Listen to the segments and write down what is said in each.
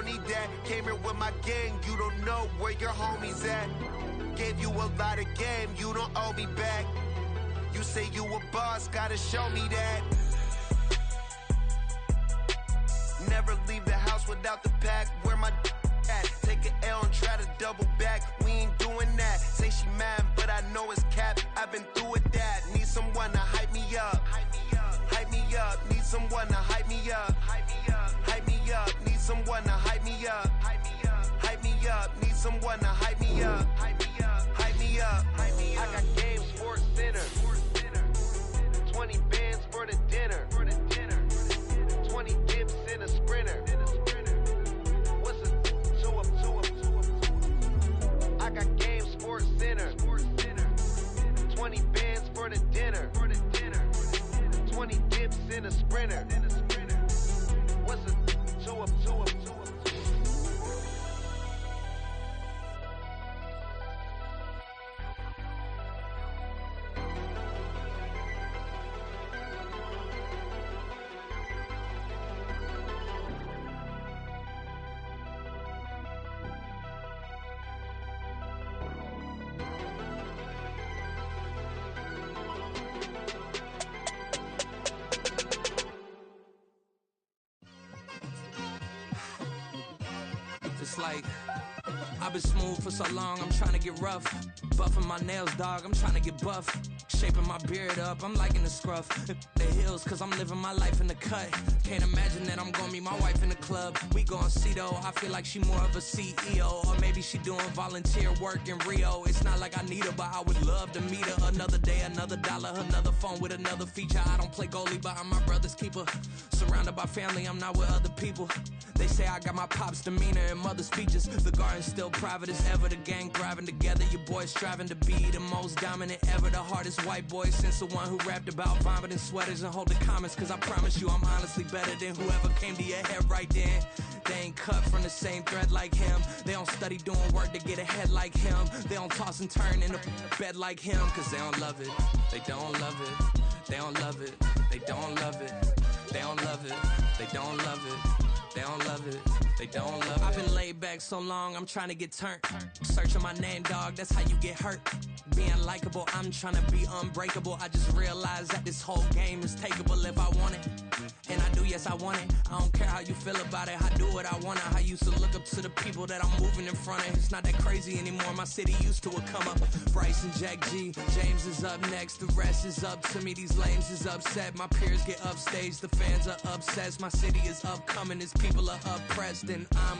don't need that. Came here with my gang, you don't know where your homies at. Gave you a lot of game, you don't owe me back. You say you a boss, gotta show me that. Never leave the house without the pack. Where my at? Take an L and try to double back. We ain't doing that. Say she mad, but I know it's cap. I've been through with that. Need someone to hype me up. Hype me up. Need someone to hype me up. Hype me up. Need someone to hype me up. Hype me up. Need someone to hype me up. Hype me up. I got game, Sports Center. 20 bands for the dinner. 20 dips in a sprinter. What's a two up? I got game, Sports Center. 20 bands for the dinner. 20 dips in a sprinter. What's a two up? It's like, I've been smooth for so long, I'm trying to get rough. Buffing my nails, dog, I'm trying to get buff. Shaping my beard up, I'm liking the scruff. The hills, cause I'm living my life in the cut. Can't imagine that I'm gonna meet my wife in the club. We gon' see though, I feel like she more of a CEO. Or maybe she doing volunteer work in Rio. It's not like I need her, but I would love to meet her. Another day, another dollar, another phone with another feature. I don't play goalie, but I'm my brother's keeper. Surrounded by family, I'm not with other people. They say I got my pop's demeanor and mother's features. The garden's still private as ever, the gang thriving together. Your boys striving to be the most dominant ever. The hardest white boy since the one who rapped about vomiting sweaters and holding comments. Cause I promise you I'm honestly better than whoever came to your head right then. They ain't cut from the same thread like him. They don't study doing work to get ahead like him. They don't toss and turn in the bed like him. Cause they don't love it, they don't love it. They don't love it, they don't love it. They don't love it, they don't love it. They don't love it, they don't love it. I've been laid back so long, I'm trying to get turned. Searching my name, dog, that's how you get hurt. Being likable, I'm trying to be unbreakable. I just realized that this whole game is takeable if I want it. And I do, yes, I want it. I don't care how you feel about it, I do what I want it. I used to look up to the people that I'm moving in front of. It's not that crazy anymore, my city used to a come up. Bryce and Jack G, James is up next. The rest is up to me, these lames is upset. My peers get upstaged, the fans are obsessed. My city is upcoming, its people are oppressed. And I'm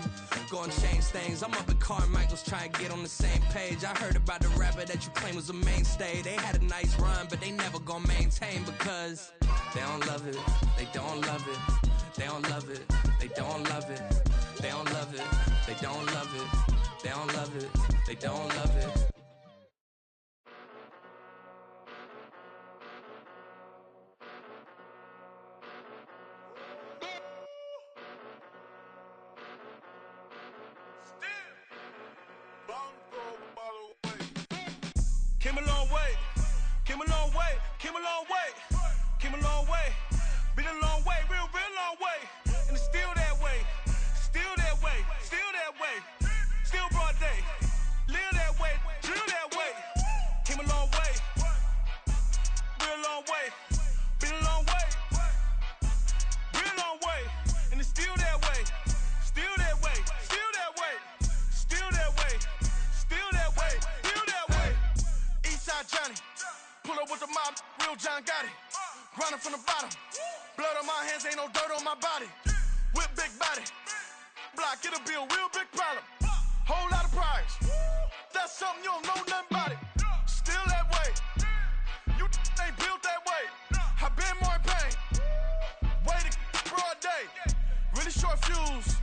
gonna change things. I'm up at Carmichael's trying to get on the same page. I heard about the rapper that you claim was a mainstay. They had a nice run, but they never gonna maintain because they don't love it, they don't love it. They don't love it, they don't love it. They don't love it, they don't love it. They don't love it, they don't love it. Came a long way, came a long way, came a long way, came a long way. Been a long way, real long way. And it's still that way, still that way, still that way. Still broad day, live that way, drill that way. Came a long way, real long way. Been a long way, real long way. And it's still that way, still that way, still that way, still that way, still that way, still that way. Eastside Johnny, pull up with the mob, real John got it. Grinding from the bottom, blood on my hands, ain't no dirt on my body. Whip big body, block, it'll be a real big problem. Whole lot of priors, that's something you don't know nothing about it. Still that way, you ain't built that way. I been more in pain, way to broad day. Really short fuse,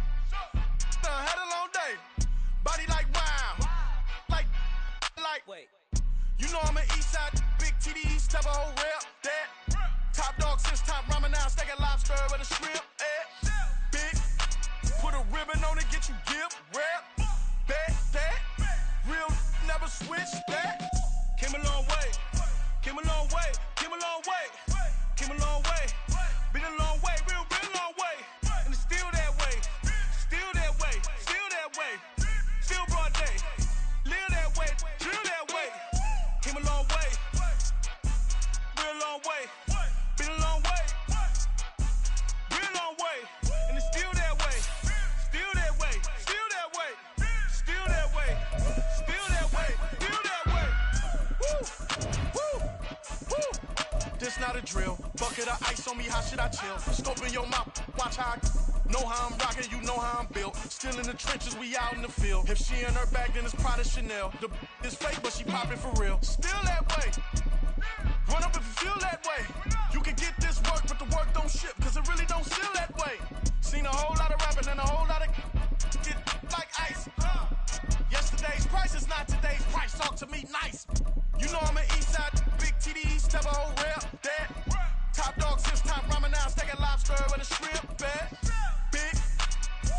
had a long day. Body like wow, like. Wait. You know I'm an east side, big TDs, type of whole rep, that. Top dog since top ramen now, stacking lobster with a shrimp, big, put a ribbon on it, get you give, rap, that, real, never switch, that. Came a long way, came a long way, came a long way, came a long way, been a long way, real long way, and it's still that way, still that way, not a drill. Bucket of ice on me, how should I chill? Scope in your mouth, watch how I know how I'm rocking, you know how I'm built. Still in the trenches, we out in the field. If she in her bag, then it's Prada Chanel. The is fake, but she popping for real. Still that way. Run up if you feel that way. You can get this work, but the work don't ship, cause it really don't feel that way. Seen a whole lot of rapping and a whole lot of get like ice. Yesterday's price is not today's price. Talk to me nice. You know I'm an east side, big TDE, step a whole rap, that. Top dog since top ramen now, steak and lobster and a shrimp, bad. Big,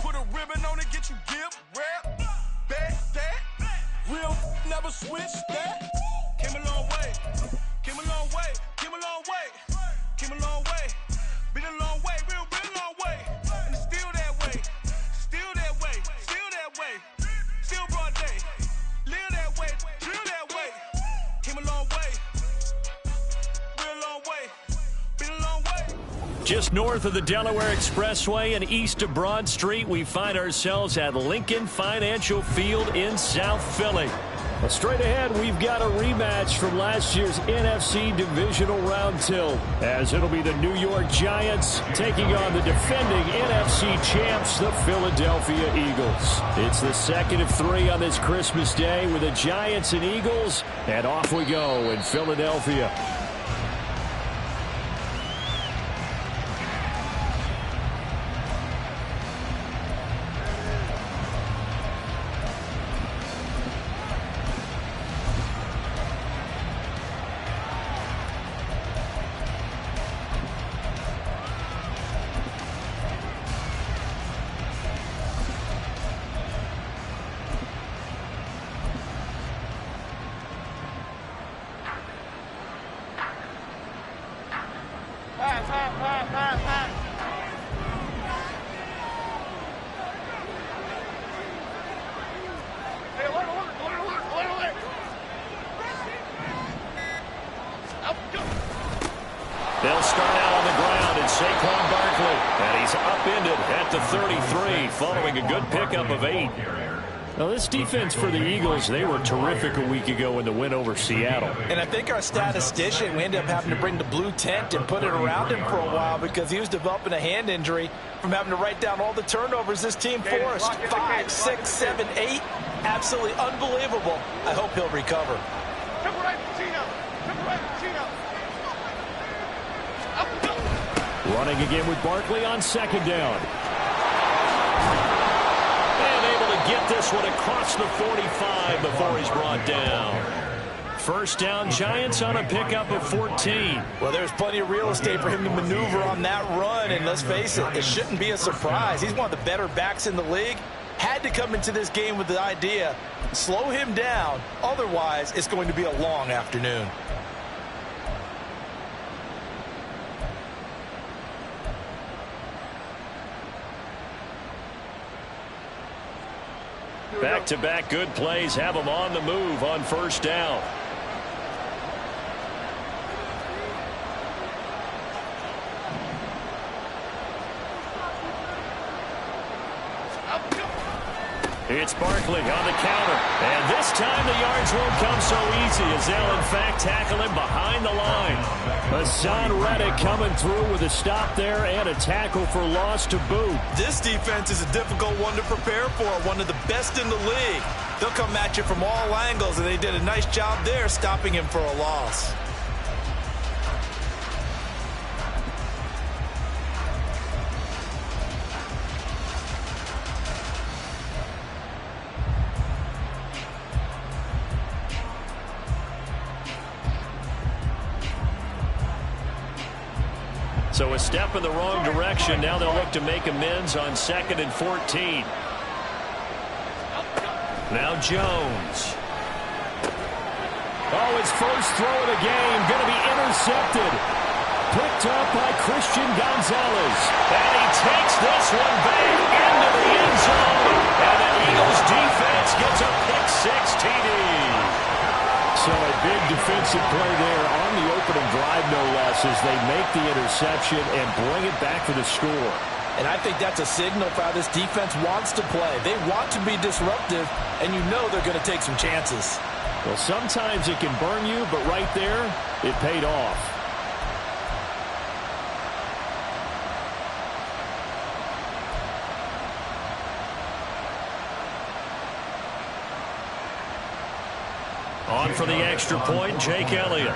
put a ribbon on it, get you give, rap, bad, that. Real never switch, that. Came a long way, came a long way, came a long way, came a long way. Been a long way, real long way. And it's still that way, still that way, still that way. Still broad day, live that way, drill that way. Came a long way, real long way, been a long way. Just north of the Delaware Expressway and east of Broad Street, we find ourselves at Lincoln Financial Field in South Philly. Well, straight ahead, we've got a rematch from last year's NFC Divisional Round tilt, as it'll be the New York Giants taking on the defending NFC champs, the Philadelphia Eagles. It's the second of three on this Christmas Day with the Giants and Eagles, and off we go in Philadelphia. They'll start out on the ground, and Saquon Barkley, and he's upended at the 33, following a good pickup of 8. Now, this defense for the Eagles, they were terrific a week ago in the win over Seattle. And I think our statistician, we ended up having to bring the blue tent and put it around him for a while because he was developing a hand injury from having to write down all the turnovers this team forced. 5, 6, 7, 8. Absolutely unbelievable. I hope he'll recover. Running again with Barkley on second down. And able to get this one across the 45 before he's brought down. First down, Giants on a pickup of 14. Well, there's plenty of real estate for him to maneuver on that run, and let's face it, it shouldn't be a surprise. He's one of the better backs in the league. Had to come into this game with the idea, slow him down, otherwise it's going to be a long afternoon. Back-to-back good plays have him on the move on first down. It's Barkley on the counter. And this time the yards won't come so easy as they'll, in fact, tackle him behind the line. Hassan Reddick coming through with a stop there and a tackle for loss to boot. This defense is a difficult one to prepare for, one of the best in the league. They'll come at you from all angles, and they did a nice job there stopping him for a loss. So a step in the wrong direction. Now they'll look to make amends on 2nd and 14. Now Jones. Oh, his first throw of the game going to be intercepted. Picked up by Christian Gonzalez. And he takes this one back into the end zone. And the Eagles defense gets a pick-6 TD. So a big defensive play there on the opening drive, no less, as they make the interception and bring it back for the score. And I think that's a signal for how this defense wants to play. They want to be disruptive, and you know they're going to take some chances. Well, sometimes it can burn you, but right there, it paid off. On for the extra point, Jake Elliott.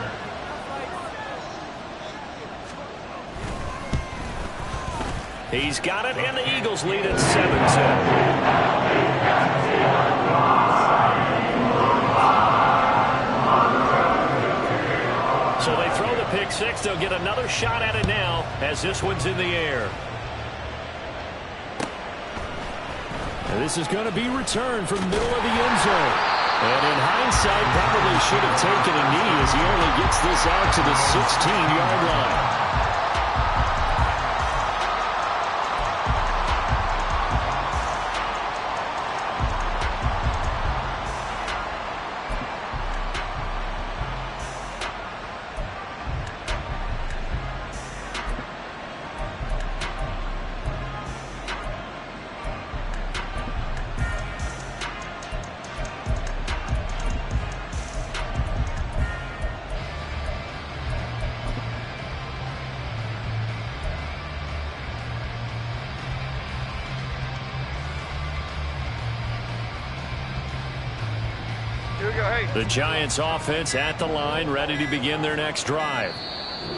He's got it, and the Eagles lead at 7-10. So they throw the pick six. They'll get another shot at it now as this one's in the air. And this is going to be returned from the middle of the end zone. And in hindsight, probably should have taken a knee as he only gets this out to the 16-yard line. The Giants offense at the line, ready to begin their next drive.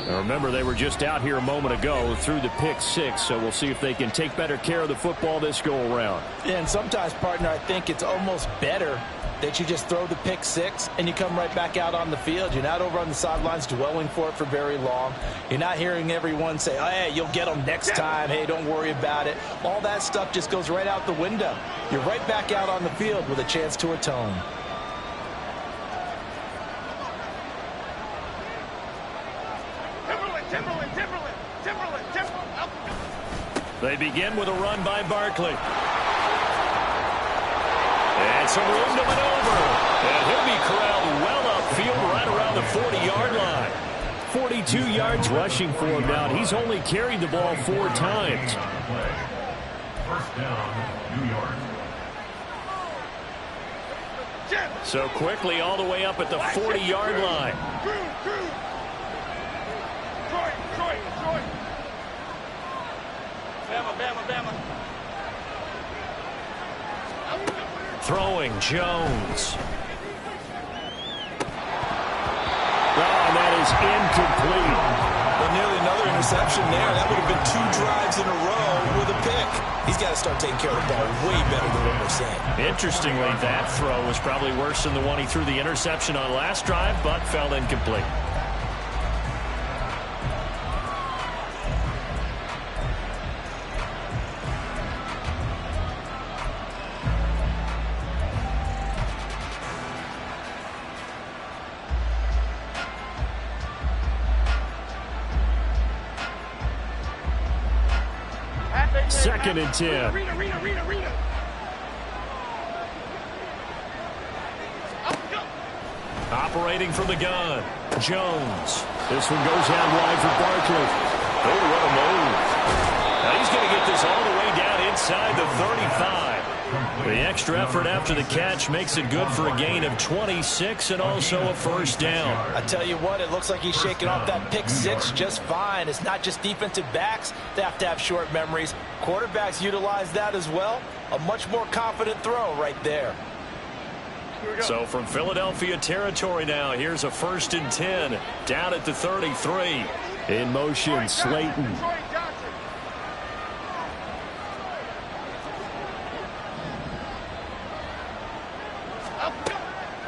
Now remember, they were just out here a moment ago through the pick six, so we'll see if they can take better care of the football this go around. Yeah, and sometimes, partner, I think it's almost better that you just throw the pick six and you come right back out on the field. You're not over on the sidelines dwelling for it for very long. You're not hearing everyone say, oh, hey, you'll get them next time. Hey, don't worry about it. All that stuff just goes right out the window. You're right back out on the field with a chance to atone. They begin with a run by Barkley. And some room to maneuver. And he'll be corralled well upfield right around the 40-yard line. 42 yards rushing for him now. He's only carried the ball 4 times. First down, New York. So quickly all the way up at the 40-yard line. Throwing Jones. And that is incomplete. Well, nearly another interception there. That would have been 2 drives in a row with a pick. He's got to start taking care of the ball way better than what we're seeing. Interestingly, that throw was probably worse than the one he threw the interception on last drive, but fell incomplete. Second and 10. Operating from the gun, Jones. This one goes out wide for Barkley. Oh, what a move. Now he's going to get this all the way down inside the 35. The extra effort after the catch makes it good for a gain of 26 and also a first down. I tell you what, it looks like he's shaking off that pick six just fine. It's not just defensive backs that have to have short memories. Quarterbacks utilize that as well. A much more confident throw right there. So from Philadelphia territory now, here's a 1st and 10 down at the 33. In motion, Slayton.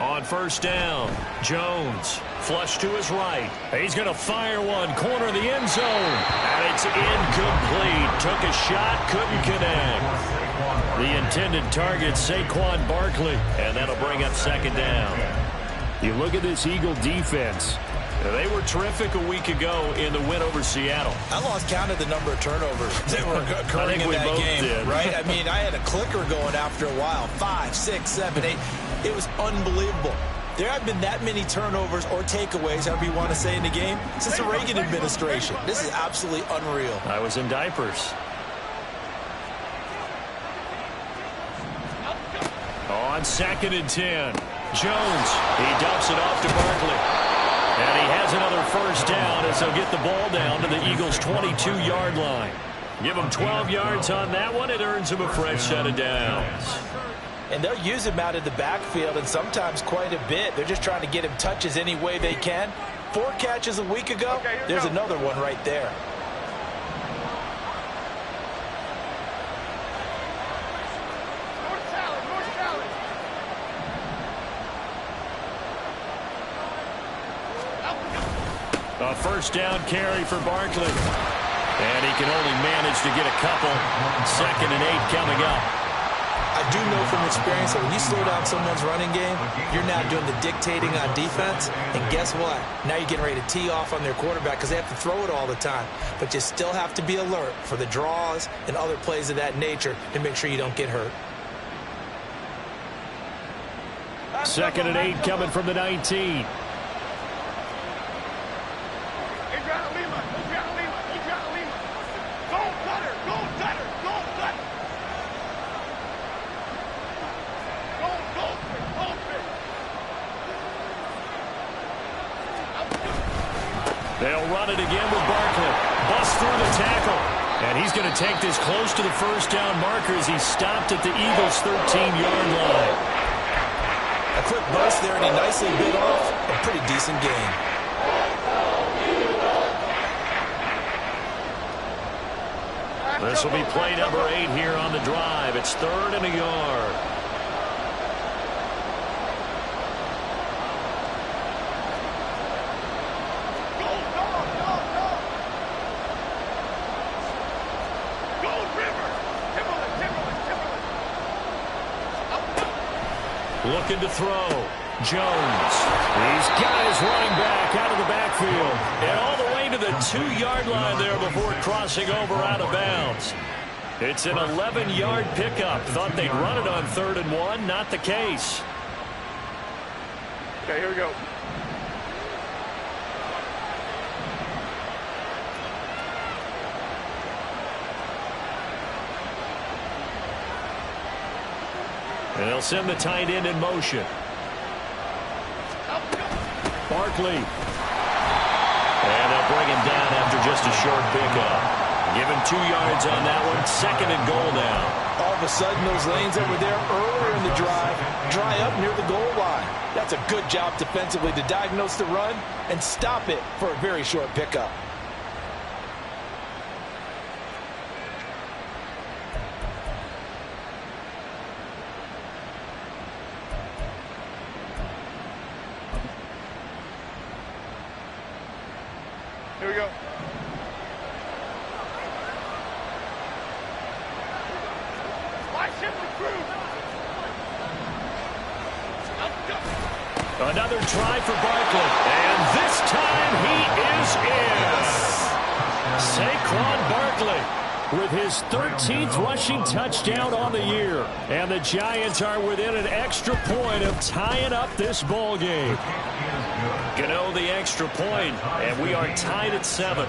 On first down, Jones, flush to his right. He's going to fire one, corner of the end zone. And it's incomplete. Took a shot, couldn't connect. The intended target, Saquon Barkley. And that'll bring up second down. You look at this Eagle defense. They were terrific a week ago in the win over Seattle. I lost count of the number of turnovers that were occurring in that game, right? I mean, I had a clicker going after a while. 5, 6, 7, 8. It was unbelievable. There have been that many turnovers or takeaways, however you want to say, in the game since the Reagan administration. This is absolutely unreal. I was in diapers. On 2nd and 10, Jones, he dumps it off to Barkley. And he has another first down as they'll get the ball down to the Eagles' 22-yard line. Give him 12 yards on that one. It earns him a fresh set of downs. and they'll use him out of the backfield, and sometimes quite a bit. They're just trying to get him touches any way they can. 4 catches a week ago, there's another one right there. A first down carry for Barkley. And he can only manage to get a couple. 2nd and 8 coming up. I do know from experience that when you slow down someone's running game, you're now doing the dictating on defense. And guess what? Now you're getting ready to tee off on their quarterback because they have to throw it all the time. But you still have to be alert for the draws and other plays of that nature to make sure you don't get hurt. 2nd and 8 coming from the 19. They'll run it again with Barkley. Busts through the tackle. And he's going to take this close to the first down marker as he stopped at the Eagles' 13-yard line. A quick burst there, and he nicely bit off a pretty decent gain. This will be play number 8 here on the drive. It's 3rd and a yard. Looking to throw. Jones. He's got his running back out of the backfield. And all the way to the 2-yard line there before crossing over out of bounds. It's an 11-yard pickup. Thought they'd run it on 3rd and 1. Not the case. Okay, here we go. And they'll send the tight end in motion. Barkley. And they'll bring him down after just a short pickup. Give him 2 yards on that one. 2nd and goal now. All of a sudden, those lanes that were there earlier in the drive dry up near the goal line. That's a good job defensively to diagnose the run and stop it for a very short pickup. Here we go. Another try for Barkley. And this time he is in. Saquon Barkley with his 13th rushing touchdown on the year. And the Giants are within an extra point of tying up this ball game. Gano the extra point, and we are tied at 7.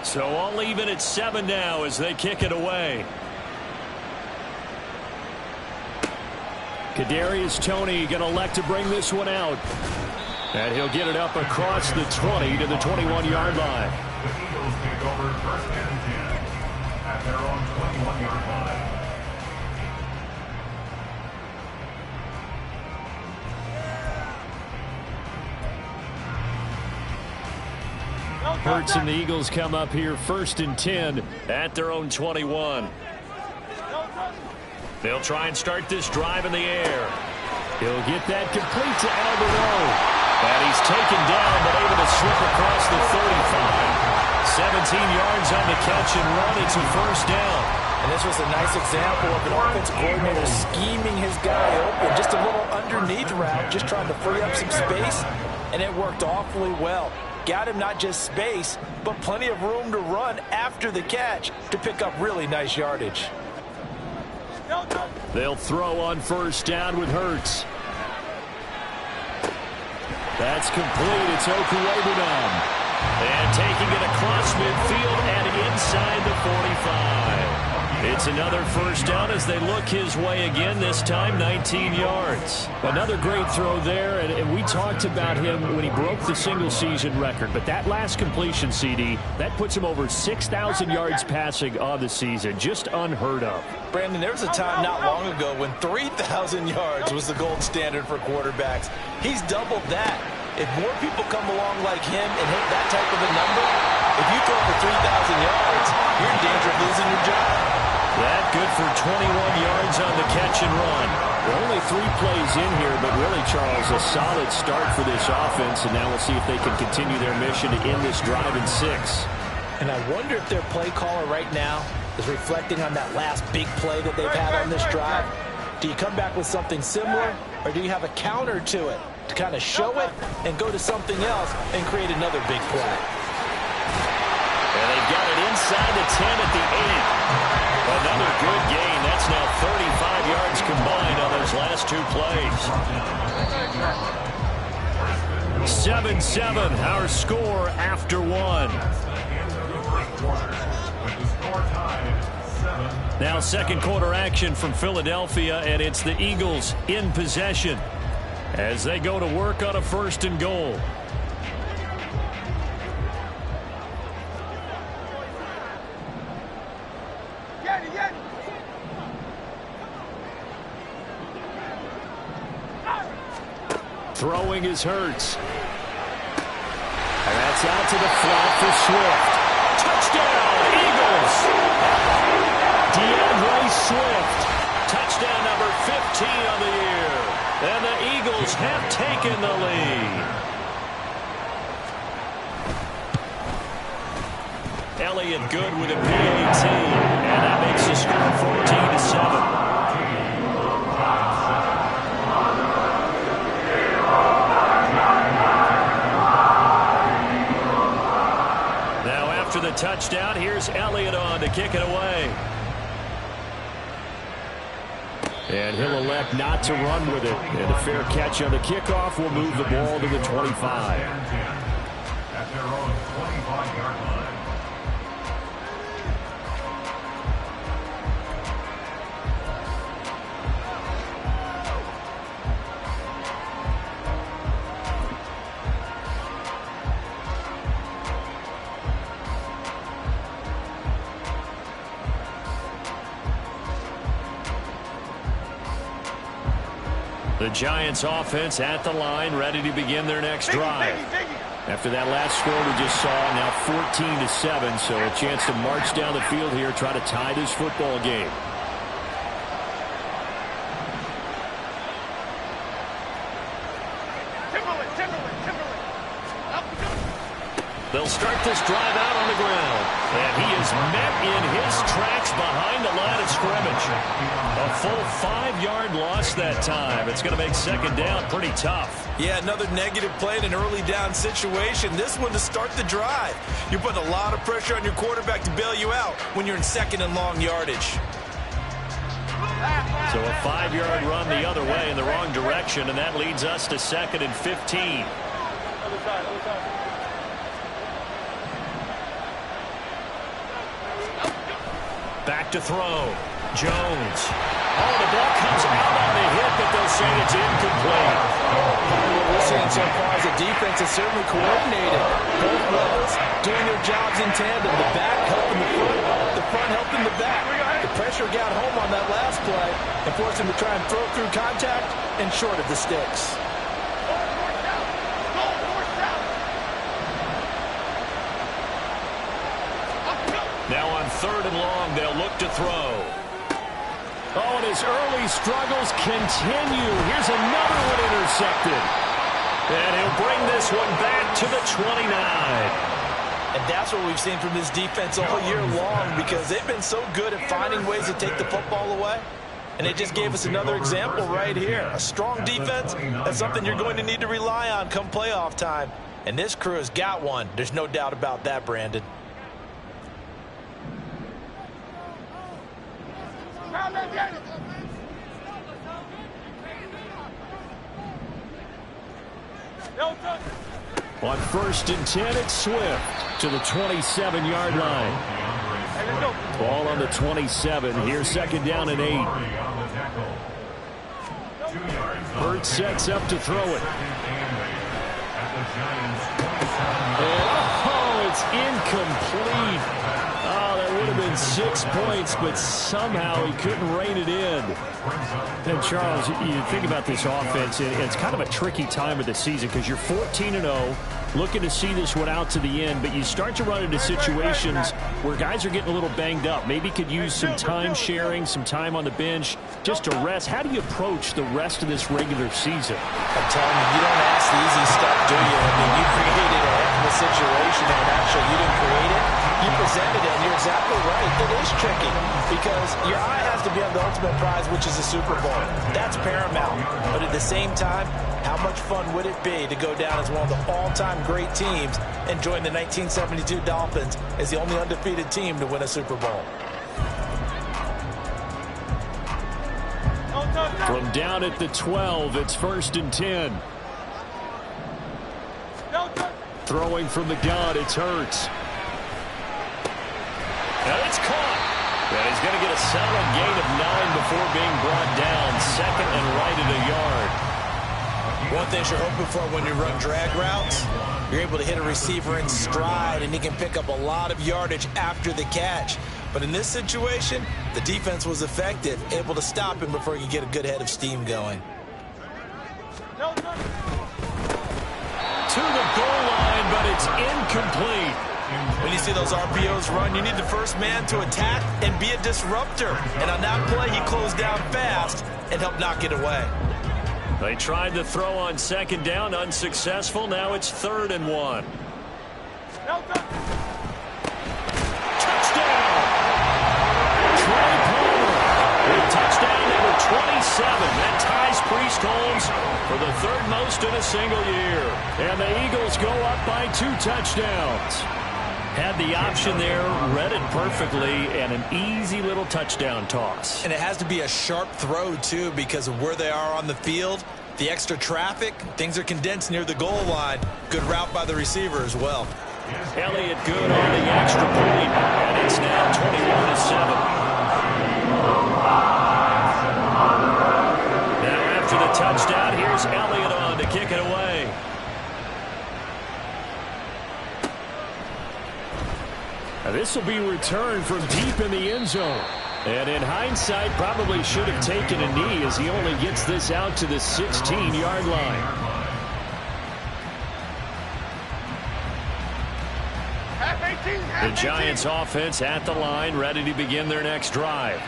So all even at 7 now as they kick it away. Kadarius Toney going to elect to bring this one out. And he'll get it up across the 20 to the 21-yard line. The Eagles take over 1st and 10 at their own 21-yard line. Hurts and the Eagles come up here 1st and 10 at their own 21. They'll try and start this drive in the air. He'll get that complete to Alberto. And he's taken down but able to slip across the 35. 17 yards on the catch and run. It's a 1st down. And this was a nice example of an offensive coordinator scheming his guy open. Just a little underneath route, just trying to free up some space. And it worked awfully well. Got him not just space, but plenty of room to run after the catch to pick up really nice yardage. They'll throw on 1st down with Hurts. That's complete. It's Okuwebunam. And taking it across midfield and inside the 45. It's another first down as they look his way again, this time 19 yards. Another great throw there, and we talked about him when he broke the single-season record. But that last completion, CD, that puts him over 6,000 yards passing on the season. Just unheard of. Brandon, there was a time not long ago when 3,000 yards was the gold standard for quarterbacks. He's doubled that. If more people come along like him and hit that type of a number, if you throw for 3,000 yards, you're in danger of losing your job. That good for 21 yards on the catch and run. There are only 3 plays in here, but really, Charles, a solid start for this offense, and now we'll see if they can continue their mission to end this drive in 6. And I wonder if their play caller right now is reflecting on that last big play that they've had on this drive. Do you come back with something similar, or do you have a counter to it to kind of show it and go to something else and create another big play? And they've got it inside the 10 at the 8. Another good gain. That's now 35 yards combined on those last 2 plays. 7-7, our score after 1. Now second quarter action from Philadelphia, and it's the Eagles in possession as they go to work on a 1st and goal. Throwing is Hurts. And that's out to the flat for Swift. Touchdown, Eagles! DeAndre Swift. Touchdown number 15 on the year. And the Eagles have taken the lead. Elliott good with a PAT. And that makes the score 14-7. After the touchdown, here's Elliott on to kick it away. And he'll elect not to run with it. And a fair catch on the kickoff will move the ball to the 25. At their own 25-yard line. The Giants offense at the line, ready to begin their next drive. After that last score we just saw, now 14-7, so a chance to march down the field here, try to tie this football game. They'll start this drive out on the ground. And he is met in his tracks behind the line of scrimmage. A full 5-yard loss that time. It's going to make second down pretty tough. Yeah, another negative play in an early down situation. This one to start the drive. You're putting a lot of pressure on your quarterback to bail you out when you're in 2nd and long yardage. So a 5-yard run the other way in the wrong direction, and that leads us to 2nd and 15. Back to throw. Jones. Oh, the ball comes out on the hit, but they'll say it's incomplete. What we're seeing so far is the defense is certainly coordinated. Both levels doing their jobs in tandem. The back helping the front helping the back. The pressure got home on that last play and forced him to try and throw through contact and short of the sticks. Now on 3rd and long, they'll look to throw. Oh, and his early struggles continue. Here's another one intercepted. And he'll bring this one back to the 29. And that's what we've seen from this defense all year long, because they've been so good at finding ways to take the football away. And they just gave us another example right here. A strong defense, that's something you're going to need to rely on come playoff time. And this crew has got one. There's no doubt about that, Brandon. On 1st and 10, it's Swift to the 27-yard line. Ball on the 27. Here's second down and 8. Burt sets up to throw it. Oh, it's incomplete. Oh, that would have been 6 points, but somehow he couldn't rein it in. And Charles, you think about this offense, and it's kind of a tricky time of the season because you're 14-0, looking to see this one out to the end, but you start to run into situations where guys are getting a little banged up. Maybe could use some time sharing, some time on the bench, just to rest. How do you approach the rest of this regular season? I'm telling you, you don't ask the easy stuff, do you? I mean, you created a heck of a situation, and actually you didn't create it. You presented it, and you're exactly right. It is tricky because your eye has to be on the ultimate prize, which is the Super Bowl. That's paramount. But at the same time, how much fun would it be to go down as one of the all-time great teams and join the 1972 Dolphins as the only undefeated team to win a Super Bowl? From down at the 12, it's 1st and 10. Throwing from the gun, it's Hurts. And it's caught. And he's going to get a solid gain of 9 before being brought down. Second and right at a yard. One thing you're hoping for when you run drag routes, you're able to hit a receiver in stride, and he can pick up a lot of yardage after the catch. But in this situation, the defense was effective, able to stop him before he could get a good head of steam going. To the goal line, but it's incomplete. When you see those RPOs run, you need the first man to attack and be a disruptor. And on that play, he closed down fast and helped knock it away. They tried to throw on second down, unsuccessful. Now it's 3rd and 1. Touchdown! Troy Palmer with touchdown number 27. That ties Priest Holmes for the 3rd most in a single year. And the Eagles go up by 2 touchdowns. Had the option there, read it perfectly, and an easy little touchdown toss. And it has to be a sharp throw, too, because of where they are on the field. The extra traffic, things are condensed near the goal line. Good route by the receiver as well. Elliott good on the extra point, and it's now 21-7. Now after the touchdown, here's Elliott on to kick it away. This will be returned from deep in the end zone. And in hindsight, probably should have taken a knee as he only gets this out to the 16-yard line. The Giants offense at the line, ready to begin their next drive.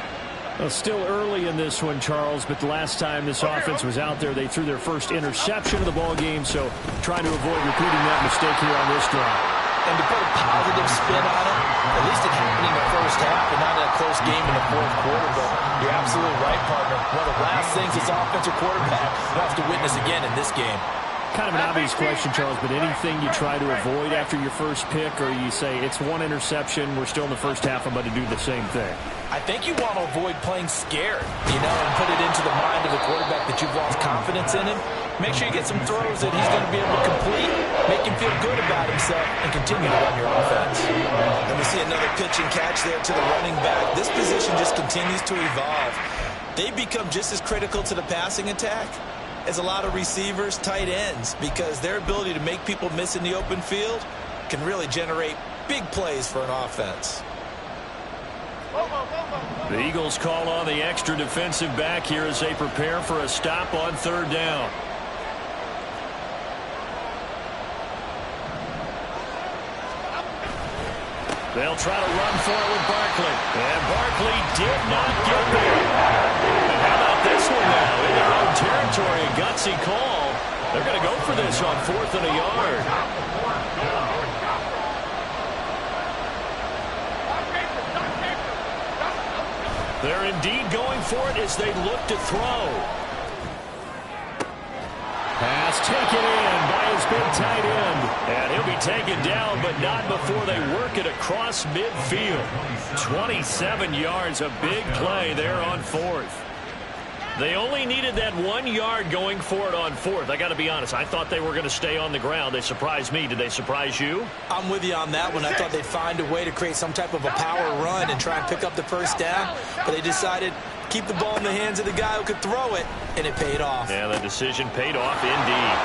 Well, still early in this one, Charles, but the last time this offense was out there, they threw their first interception of the ball game, so trying to avoid repeating that mistake here on this drive. And to put a positive spin on it, at least it happened in the first half and not in a close game in the 4th quarter. But you're absolutely right, partner. One of the last things this offensive quarterback wants to witness again in this game. Kind of an obvious question, Charles, but anything you try to avoid after your first pick, or you say it's 1 interception, we're still in the first half, I'm about to do the same thing? I think you want to avoid playing scared, and put it into the mind of the quarterback that you've lost confidence in him. Make sure you get some throws that he's going to be able to complete, make him feel good about himself, and continue to run your offense. And we see another pitch and catch there to the running back. This position just continues to evolve. They become just as critical to the passing attack as a lot of receivers, tight ends, because their ability to make people miss in the open field can really generate big plays for an offense. The Eagles call on the extra defensive back here as they prepare for a stop on 3rd down. They'll try to run for it with Barkley. And Barkley did not get there. And how about this one now? In their own territory, a gutsy call. They're going to go for this on 4th and a yard. They're indeed going for it as they look to throw. Pass taken in by his big tight end. And he'll be taken down, but not before they work it across midfield. 27 yards, a big play there on 4th. They only needed that 1 yard going for it on fourth. I got to be honest. I thought they were going to stay on the ground. They surprised me. Did they surprise you? I'm with you on that one. I thought they'd find a way to create some type of a power run and try and pick up the first down. But they decided to keep the ball in the hands of the guy who could throw it, and it paid off. Yeah, the decision paid off indeed.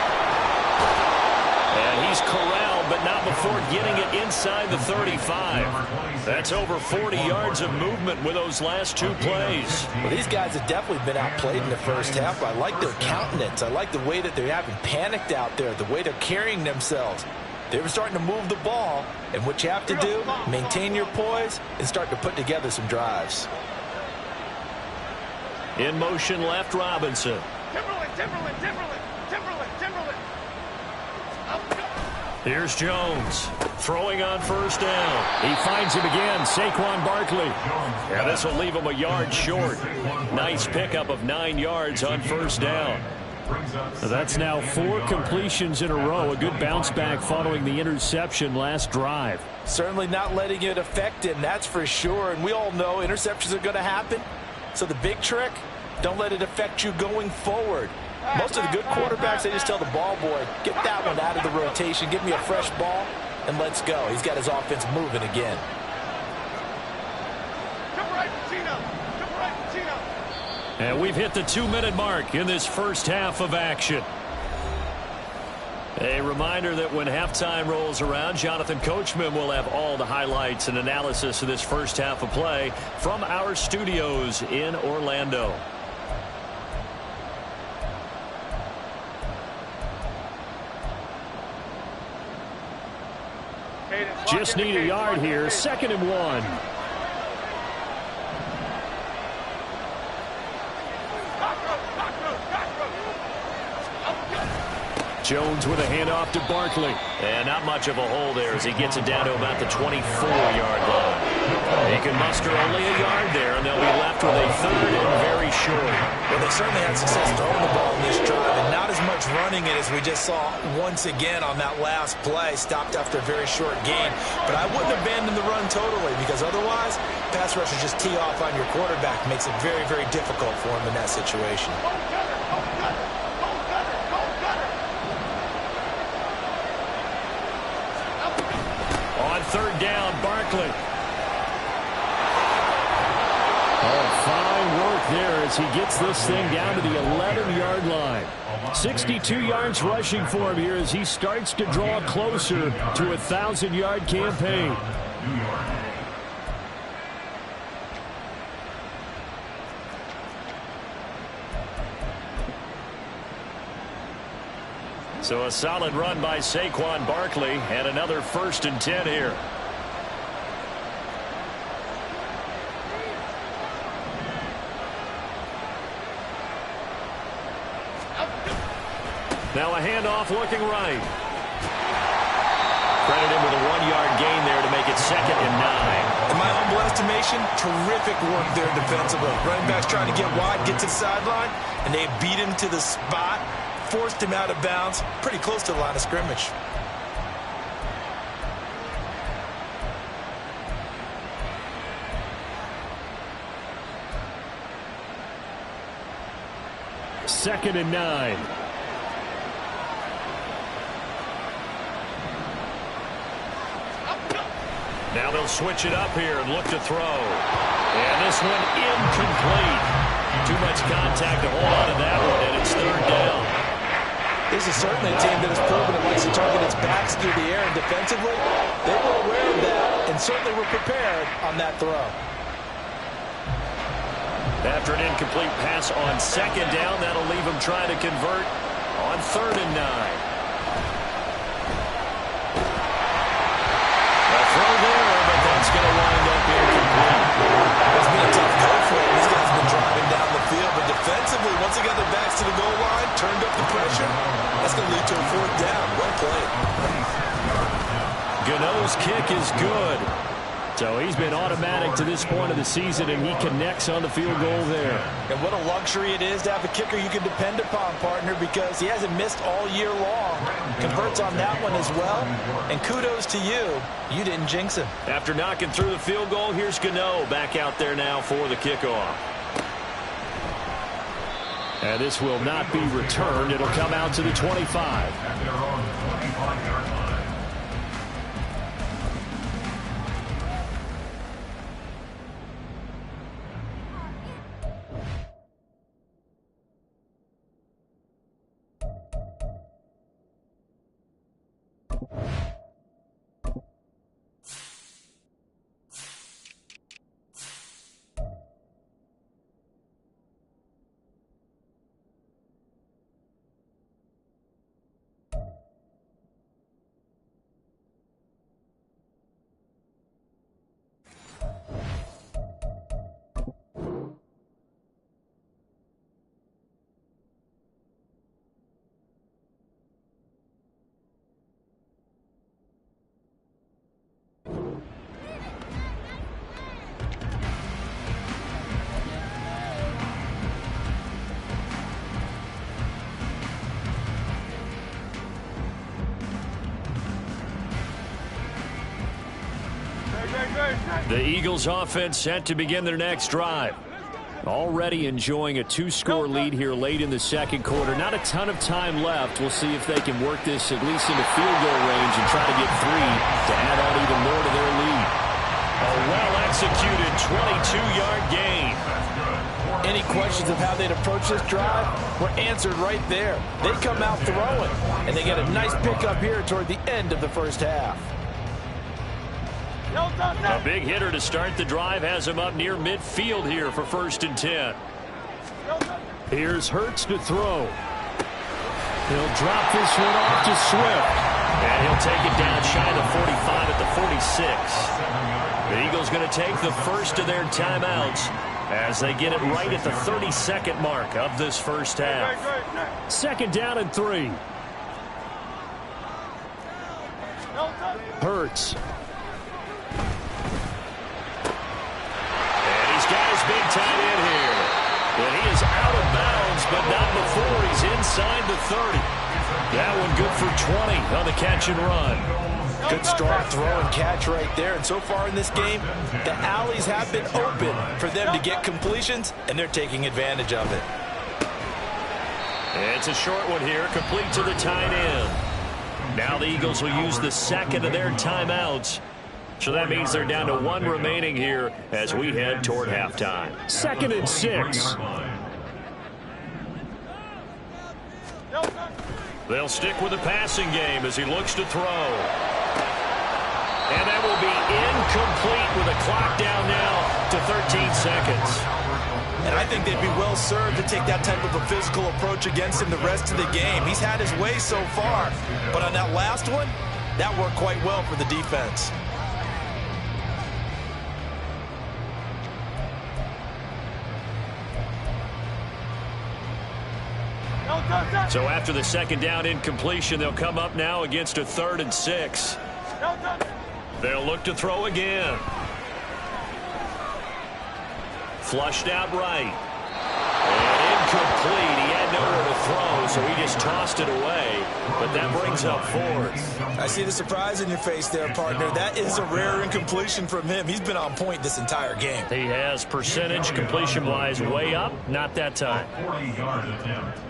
And he's corralled, but not before getting it inside the 35. That's over 40 yards of movement with those last two plays. Well, these guys have definitely been outplayed in the first half. I like their countenance. I like the way that they haven't panicked out there, the way they're carrying themselves. They were starting to move the ball, and what you have to do, maintain your poise and start to put together some drives. In motion left, Robinson. Timberland. Here's Jones, throwing on first down. He finds him again, Saquon Barkley. Yeah, this will leave him a yard short. Nice pickup of 9 yards on first down. That's now 4 completions in a row. A good bounce back following the interception last drive. Certainly not letting it affect him, that's for sure. And we all know interceptions are going to happen. So the big trick, don't let it affect you going forward. Most of the good quarterbacks, they just tell the ball boy, get that one out of the rotation, give me a fresh ball, and let's go. He's got his offense moving again. And we've hit the 2-minute mark in this first half of action. A reminder that when halftime rolls around, Jonathan Coachman will have all the highlights and analysis of this first half of play from our studios in Orlando. Just need a yard here. 2nd and 1. Jones with a handoff to Barkley. And not much of a hole there as he gets it down to about the 24-yard line. He can muster only a yard there, and they'll be left with a 3rd and very short. Well, they certainly had success throwing the ball in this drive, and not as much running it as we just saw once again on that last play. Stopped after a very short gain. But I wouldn't abandon the run totally, because otherwise, pass rushers just tee off on your quarterback. Makes it very, very difficult for him in that situation. On 3rd down, Barkley. Oh, fine work there as he gets this thing down to the 11-yard line. 62 yards rushing for him here as he starts to draw closer to a 1,000-yard campaign. So a solid run by Saquon Barkley and another 1st and 10 here. Now a handoff looking right. Credit him with a 1-yard gain there to make it 2nd and 9. In my humble estimation, terrific work there defensively. Running back's trying to get wide, get to the sideline, and they beat him to the spot. Forced him out of bounds, pretty close to the line of scrimmage. Second and 9. Now they'll switch it up here and look to throw. And this one incomplete. Too much contact to hold on to that one, and it's 3rd down. This is certainly a team that has proven it likes to target its backs through the air, and defensively, they were aware of that and certainly were prepared on that throw. After an incomplete pass on 2nd down, that'll leave him trying to convert on 3rd and 9. A throw there, but that's going to wind up incomplete. It's been a tough go for him. These guys have been driving down the field, but defensively, once they got their backs to the goal line, turned up the pressure, that's going to lead to a 4th down. Well played. Gano's kick is good. So he's been automatic to this point of the season, and he connects on the field goal there. And what a luxury it is to have a kicker you can depend upon, partner, because he hasn't missed all year long. Converts on that one as well. And kudos to you. You didn't jinx him. After knocking through the field goal, here's Gano back out there now for the kickoff. And this will not be returned. It'll come out to the 25. At their own 25-yard line. The Eagles offense set to begin their next drive. Already enjoying a 2-score lead here late in the second quarter. Not a ton of time left. We'll see if they can work this at least into field goal range and try to get 3 to add on even more to their lead. A well-executed 22-yard gain. Any questions of how they'd approach this drive were answered right there. They come out throwing, and they get a nice pickup here toward the end of the first half. A big hitter to start the drive has him up near midfield here for 1st and 10. Here's Hurts to throw. He'll drop this one off to Swift. And he'll take it down shy of the 45 at the 46. The Eagles going to take the first of their timeouts as they get it right at the 32nd mark of this first half. 2nd down and 3. Hurts. Big tight end here. But he is out of bounds, but not before he's inside the 30. That one good for 20 on the catch and run. Good strong throw and catch right there. And so far in this game, the alleys have been open for them to get completions, and they're taking advantage of it. It's a short one here, complete to the tight end. Now the Eagles will use the second of their timeouts. So that means they're down to 1 remaining here as we head toward halftime. 2nd and 6. They'll stick with the passing game as he looks to throw. And that will be incomplete with a clock down now to 13 seconds. And I think they'd be well served to take that type of a physical approach against him the rest of the game. He's had his way so far. But on that last one, that worked quite well for the defense. So after the 2nd down incompletion, they'll come up now against a 3rd and 6. They'll look to throw again. Flushed out right. And incomplete. He had nowhere to throw, so he just tossed it away. But that brings up 4th. I see the surprise in your face there, partner. That is a rare incompletion from him. He's been on point this entire game. He has percentage completion-wise way up. Not that time. 40-yard attempt.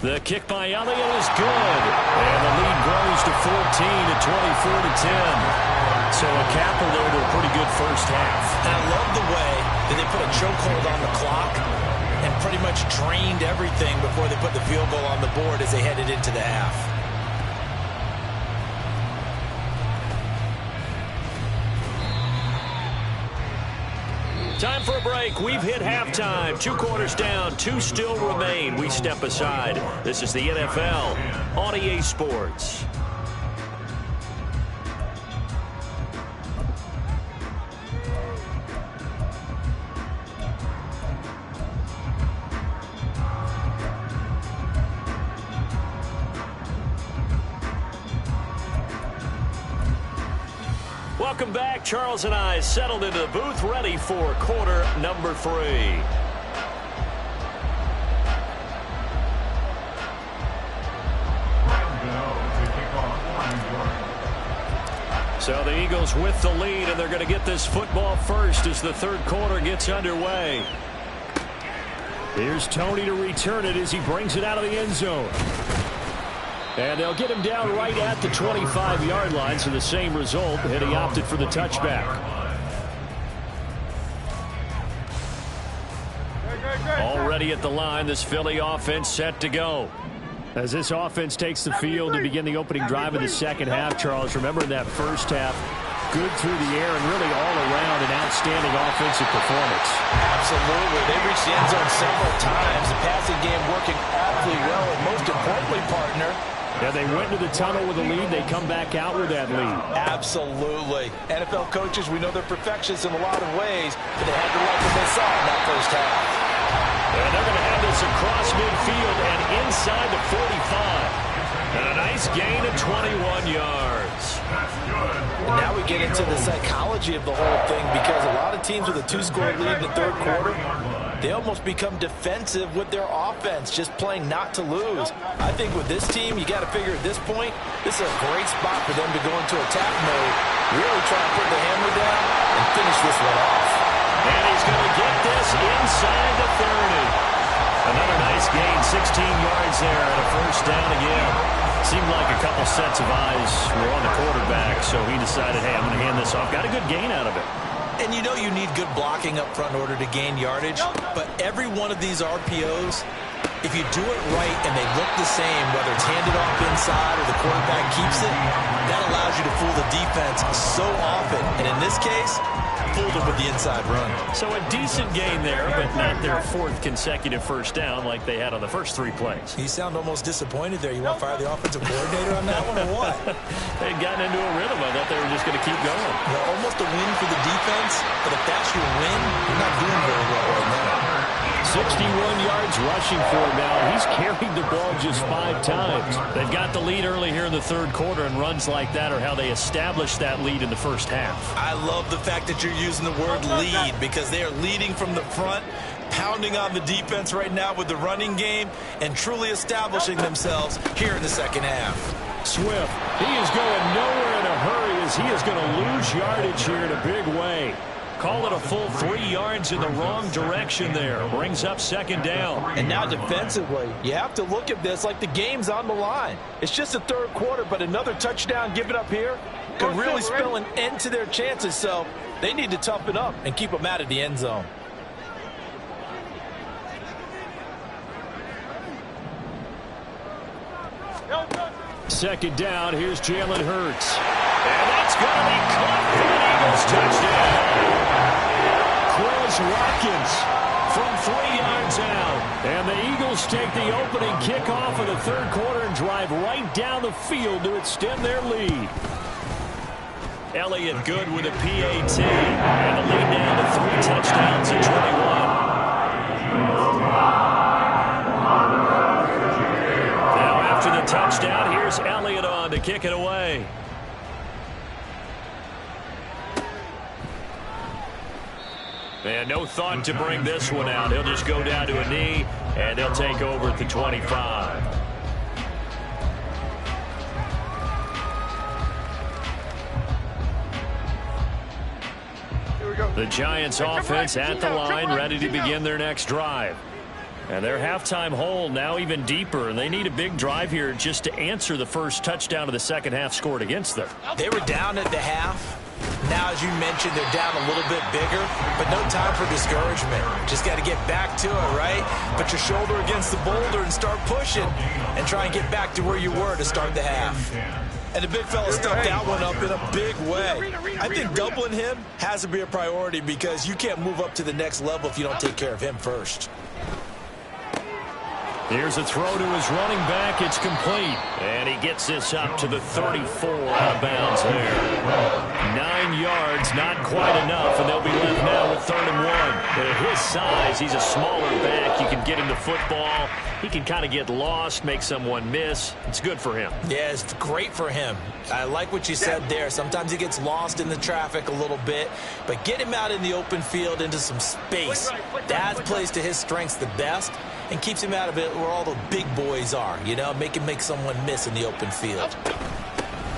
The kick by Elliott is good. And the lead grows to 14 at 24-10. So a capper there to a pretty good first half. And I love the way that they put a chokehold on the clock and pretty much drained everything before they put the field goal on the board as they headed into the half. Time for a break. We've hit halftime. 2 quarters down. 2 still remain. We step aside. This is the NFL on EA Sports. Welcome back. Charles and I settled into the booth, ready for quarter number 3. So the Eagles with the lead, and they're going to get this football first as the third quarter gets underway. Here's Tony to return it as he brings it out of the end zone. And they'll get him down right at the 25-yard line, so the same result, and he opted for the touchback. Already at the line, this Philly offense set to go. As this offense takes the field to begin the opening drive of the second half, Charles, remember in that first half, good through the air and really all around an outstanding offensive performance. Absolutely. They reached the end zone several times. The passing game working awfully well, and most importantly, partner, yeah, they went to the tunnel with a lead. They come back out with that lead. Absolutely. NFL coaches, we know they're perfectionists in a lot of ways, but they had to like what they saw in that first half. And they're going to have this across midfield and inside the 45. And a nice gain of 21 yards. And now we get into the psychology of the whole thing, because a lot of teams with a 2-score lead in the third quarter, they almost become defensive with their offense, just playing not to lose. I think with this team, you got to figure at this point, this is a great spot for them to go into attack mode, really try to put the hammer down and finish this one off. And he's going to get this inside the 30. Another nice gain, 16 yards there, and a first down again. Seemed like a couple sets of eyes were on the quarterback, so he decided, hey, I'm going to hand this off. Got a good gain out of it. And you know you need good blocking up front in order to gain yardage, but every one of these RPOs, if you do it right and they look the same, whether it's handed off inside or the quarterback keeps it, that allows you to fool the defense so often. And in this case, fooled them with the inside run. So a decent gain there, but not their fourth consecutive first down like they had on the first 3 plays. You sound almost disappointed there. You want to fire the offensive coordinator on that one or what? They'd gotten into a rhythm. I thought they were just going to keep going. Yeah, almost a win for the defense, but if that's your win, you're not doing very well right now. 61 yards rushing for him now. He's carried the ball just 5 times. They've got the lead early here in the third quarter, and runs like that are how they established that lead in the first half. I love the fact that you're using the word lead, because they are leading from the front, pounding on the defense right now with the running game, and truly establishing themselves here in the second half. Swift, he is going nowhere in a hurry as he is going to lose yardage here in a big way. Call it a full 3 yards in the wrong direction there. Brings up second down. And now defensively, you have to look at this like the game's on the line. It's just the third quarter, but another touchdown given up here could really spell an end to their chances. So they need to toughen up and keep them out of the end zone. Second down, here's Jalen Hurts. And that's going to be caught for the Eagles touchdown. Quez Watkins from 3 yards out. And the Eagles take the opening kickoff of the third quarter and drive right down the field to extend their lead. Elliott good with a PAT. And the lead down to 3 touchdowns at 21. Now after the touchdown, here's Elliott on to kick it away. And no thought to bring this one out. He'll just go down to a knee, and they'll take over at the 25. The Giants offense at the line, ready to begin their next drive. And their halftime hole now even deeper, and they need a big drive here just to answer the first touchdown of the second half scored against them. They were down at the half. Now, as you mentioned, they're down a little bit bigger, but no time for discouragement. Just got to get back to it, right? Put your shoulder against the boulder and start pushing and try and get back to where you were to start the half. And the big fella stuffed that one up in a big way. I think doubling him has to be a priority, because you can't move up to the next level if you don't take care of him first. Here's a throw to his running back. It's complete. And he gets this up to the 34 out of bounds there. 9 yards, not quite enough, and they'll be left now with 3rd and 1. But at his size, he's a smaller back. You can get him the football. He can kind of get lost, make someone miss. It's good for him. Yeah, it's great for him. I like what you said there. Sometimes he gets lost in the traffic a little bit, but get him out in the open field into some space. That plays to his strengths the best and keeps him out of it where all the big boys are, you know, make him make someone miss in the open field.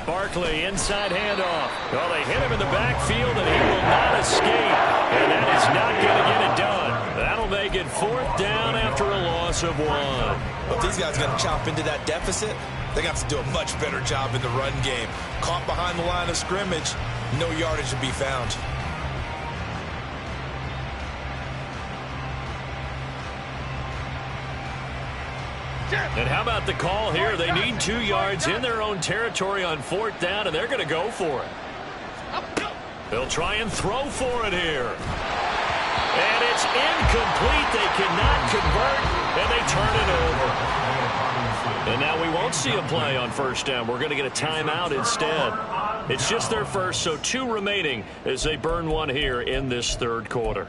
Barkley, inside handoff. Well, they hit him in the backfield, and he will not escape. And that is not going to get it done. That'll make it 4th down after a loss of 1. Well, if these guys are going to chop into that deficit, they got to do a much better job in the run game. Caught behind the line of scrimmage, no yardage to be found. And how about the call here? They need 2 yards in their own territory on 4th down, and they're going to go for it. They'll try and throw for it here. And it's incomplete. They cannot convert, and they turn it over. And now we won't see a play on 1st down. We're going to get a timeout instead. It's just their first, so 2 remaining as they burn 1 here in this 3rd quarter.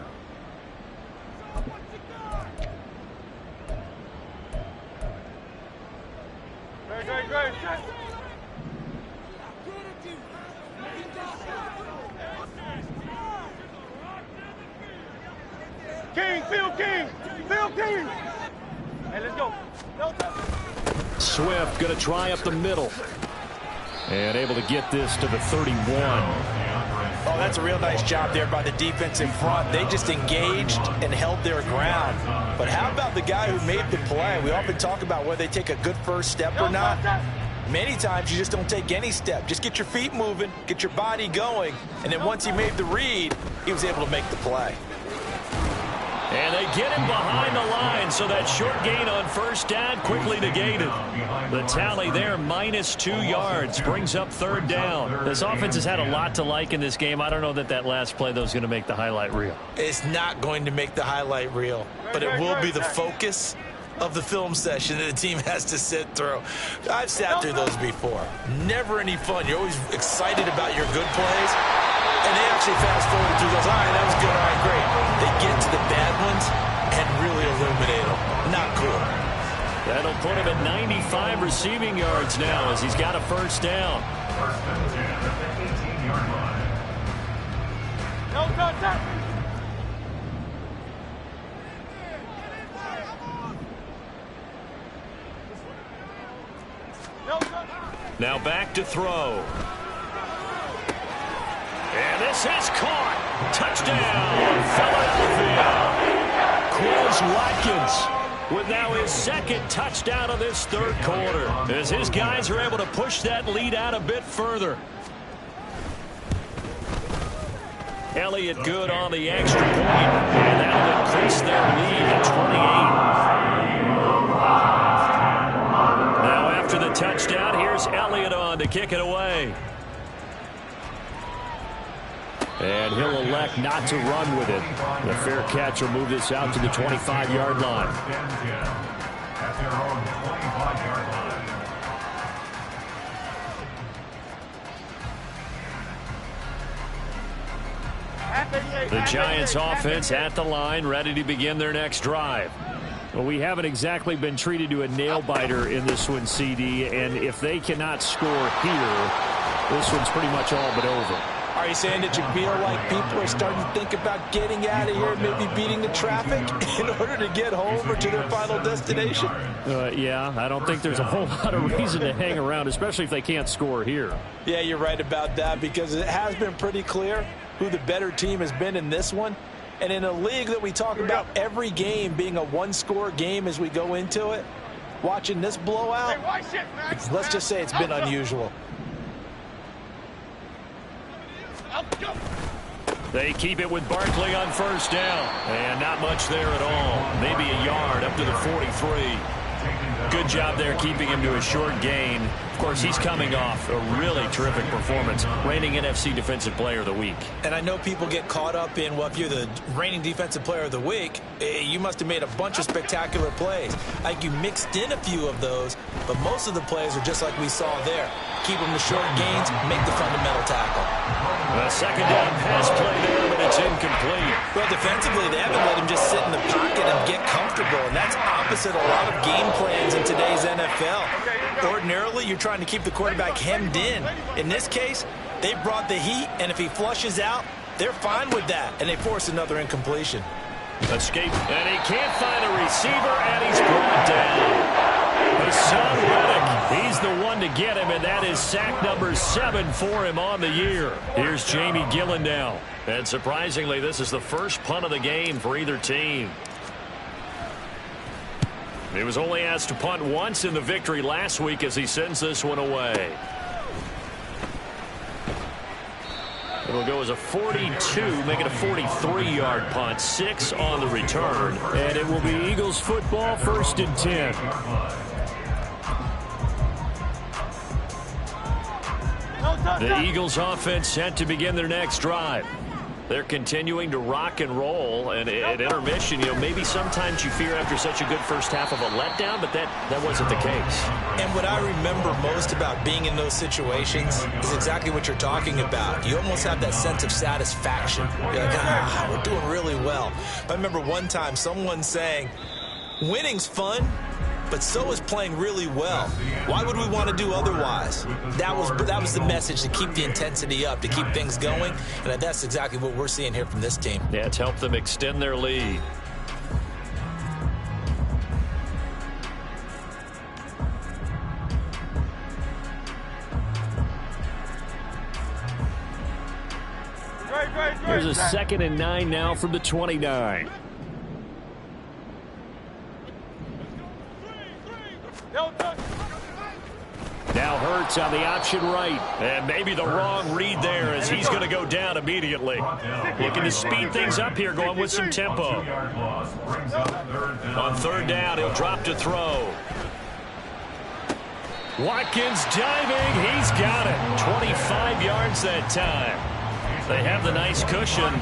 Phil King. Hey, let's go. Swift going to try up the middle. And able to get this to the 31. Oh, that's a real nice job there by the defense in front. They just engaged and held their ground. But how about the guy who made the play? We often talk about whether they take a good first step or not. Many times you just don't take any step. Just get your feet moving, get your body going, and then once he made the read, he was able to make the play. And they get him behind the line, so that short gain on 1st down quickly negated. The tally there, -2 yards, brings up 3rd down. This offense has had a lot to like in this game. I don't know that last play, though, is going to make the highlight reel. It's not going to make the highlight reel, but it will be the focus of the film session that the team has to sit through. I've sat through those before. Never any fun. You're always excited about your good plays, and they actually fast forward through those. All right, that was good. All right, great. They get to the bad ones and really illuminate them. Not cool. That'll put him at 95 receiving yards now as he's got a 1st down. 1st and 10 at the 18-yard line. No contact. Now back to throw. And this is caught. Touchdown, Philadelphia. Quez Watkins with now his 2nd touchdown of this 3rd quarter as his guys are able to push that lead out a bit further. Elliott good on the extra point, and that'll increase their lead to 28. Now after the touchdown, here's Elliott on to kick it away. And he'll elect not to run with it. The fair catch will move this out to the 25-yard line. At their own 25-yard line. The Giants offense at the line, ready to begin their next drive. Well, we haven't exactly been treated to a nail-biter in this one, CD, and if they cannot score here, this one's pretty much all but over. Are you saying that you feel like people are starting to think about getting out of here, maybe beating the traffic in order to get home or to their final destination? Yeah, I don't think there's a whole lot of reason to hang around, especially if they can't score here. Yeah, you're right about that because it has been pretty clear who the better team has been in this one. And in a league that we talk about every game being a one-score game as we go into it, watching this blowout, let's just say it's been unusual. They keep it with Barkley on 1st down. And not much there at all. Maybe a yard up to the 43. Good job there keeping him to a short gain. Of course, he's coming off a really terrific performance, reigning NFC Defensive Player of the Week. And I know people get caught up in, well, if you're the reigning Defensive Player of the Week, you must have made a bunch of spectacular plays. Like you mixed in a few of those, but most of the plays are just like we saw there. Keep them to short gains, make the fundamental tackle. A 2nd down pass play there, but it's incomplete. Well, defensively, they haven't let him just sit in the pocket and get comfortable, and that's opposite a lot of game plans in today's NFL. Ordinarily, you're trying to keep the quarterback hemmed in. In this case, they brought the heat, and if he flushes out, they're fine with that, and they force another incompletion. Escape, and he can't find a receiver, and he's brought down. Hassan Reddick, he's the one to get him, and that is sack number 7 for him on the year. Here's Jamie Gillen now. And surprisingly, this is the first punt of the game for either team. He was only asked to punt once in the victory last week as he sends this one away. It'll go as a 42, make it a 43-yard punt, 6 on the return. And it will be Eagles football, 1st and 10. The Eagles offense set to begin their next drive. They're continuing to rock and roll, and at intermission, maybe sometimes you fear after such a good first half of a letdown, but that wasn't the case. And what I remember most about being in those situations is exactly what you're talking about. You almost have that sense of satisfaction. You're like, we're doing really well. I remember one time someone saying, winning's fun, but so is playing really well. Why would we want to do otherwise? That was the message, to keep the intensity up, to keep things going, and that's exactly what we're seeing here from this team. Yeah, it's helped them extend their lead. There's a 2nd and 9 now from the 29. Now Hurts on the option right. And maybe the wrong read there as he's going to go down immediately. Looking to speed things up here, going with some tempo. On 3rd down, he'll drop to throw. Watkins diving. He's got it. 25 yards that time. They have the nice cushion.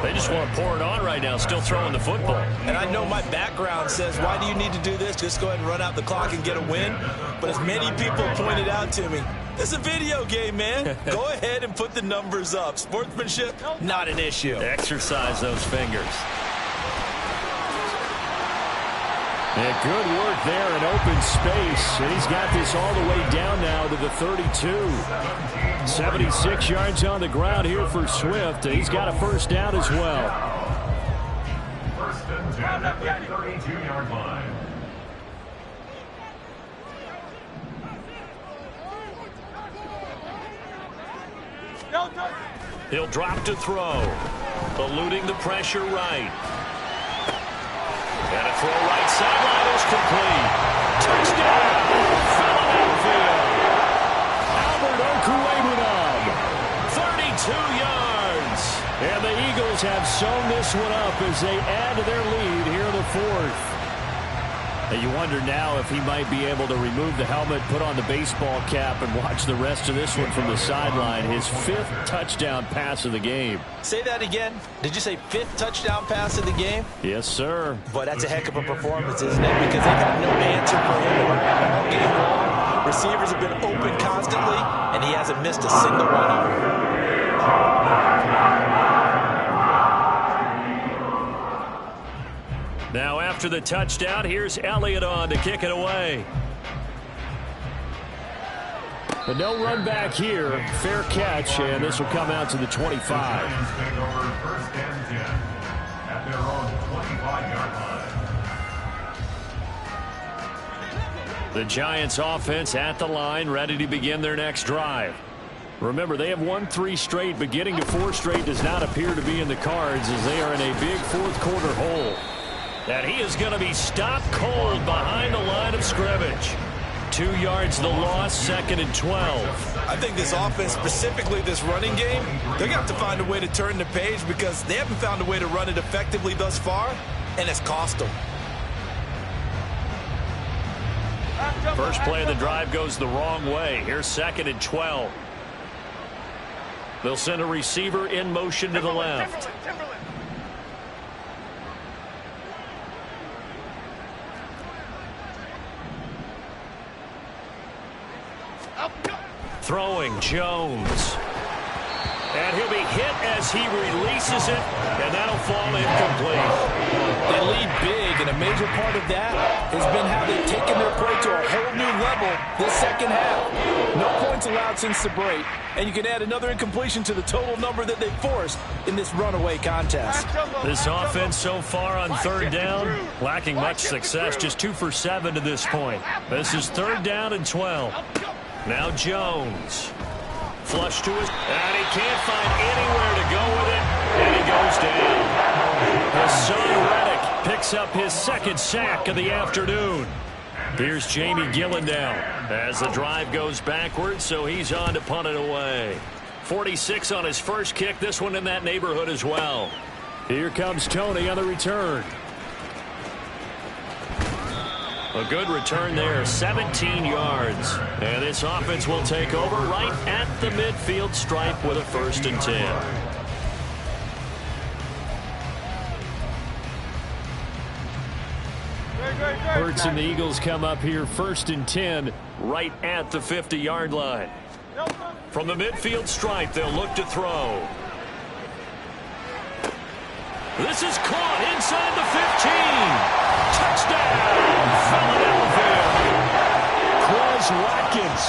They just want to pour it on right now, still throwing the football. And I know my background says, why do you need to do this? Just go ahead and run out the clock and get a win. But as many people pointed out to me, it's a video game, man. Go ahead and put the numbers up. Sportsmanship, not an issue. Exercise those fingers. And good work there in open space. And he's got this all the way down now to the 32. 76 yards on the ground here for Swift. He's got a 1st down as well. 1st and 10 at the 32-yard line. He'll drop to throw. Eluding the pressure right. And a throw right sideline is complete. Touchdown! Philadelphia! Albert Okwuegbunam, 32 yards. And the Eagles have sewn this one up as they add to their lead here in the 4th. And you wonder now if he might be able to remove the helmet, put on the baseball cap, and watch the rest of this one from the sideline. His 5th touchdown pass of the game. Say that again. Did you say 5th touchdown pass of the game? Yes, sir. But that's a heck of a performance, isn't it? Because they got no answer for him to run all game long. Receivers have been open constantly, and he hasn't missed a single one of them. Now after the touchdown, here's Elliott on to kick it away. But no run back here. Fair catch, and this will come out to the 25. Take over 1st and 10 at their own 25-yard line. The Giants offense at the line, ready to begin their next drive. Remember, they have won 3 straight, but getting to 4 straight does not appear to be in the cards as they are in a big 4th quarter hole. And he is going to be stopped cold behind the line of scrimmage. 2 yards the loss, 2nd and 12. I think this offense, specifically this running game, they're going to have to find a way to turn the page because they haven't found a way to run it effectively thus far, and it's cost them. First play of the drive goes the wrong way. Here's 2nd and 12. They'll send a receiver in motion to the left. Throwing Jones. And he'll be hit as he releases it, and that'll fall incomplete. They lead big, and a major part of that has been how they've taken their play to a whole new level this second half. No points allowed since the break, and you can add another incompletion to the total number that they've forced in this runaway contest. This offense so far on third down, lacking much success, just 2 for 7 to this point. This is 3rd down and 12. Now Jones. Flush to his, and he can't find anywhere to go with it, and he goes down. Hassan Reddick picks up his 2nd sack of the afternoon. Here's Jamie Gillendown as the drive goes backwards, so he's on to punt it away. 46 on his first kick, this one in that neighborhood as well. Here comes Tony on the return. A good return there, 17 yards. And this offense will take over right at the midfield stripe with a 1st and 10. Hurts and the Eagles come up here 1st and 10 right at the 50-yard line. From the midfield stripe, they'll look to throw. This is caught inside the 15. Touchdown, Philadelphia. Quez Watkins.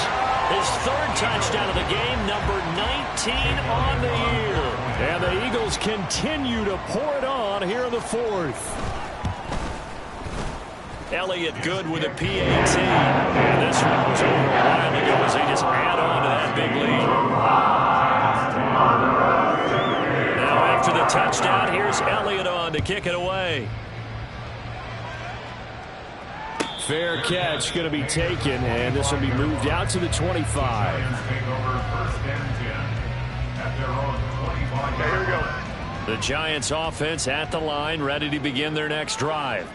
His 3rd touchdown of the game, number 19 on the year. And the Eagles continue to pour it on here in the 4th. Elliott good with a PAT. And this one was over a while ago as they just add on to that big lead. Now after the touchdown, here's Elliott on to kick it away. Fair catch going to be taken, and this will be moved out to the 25. The Giants offense at the line, ready to begin their next drive.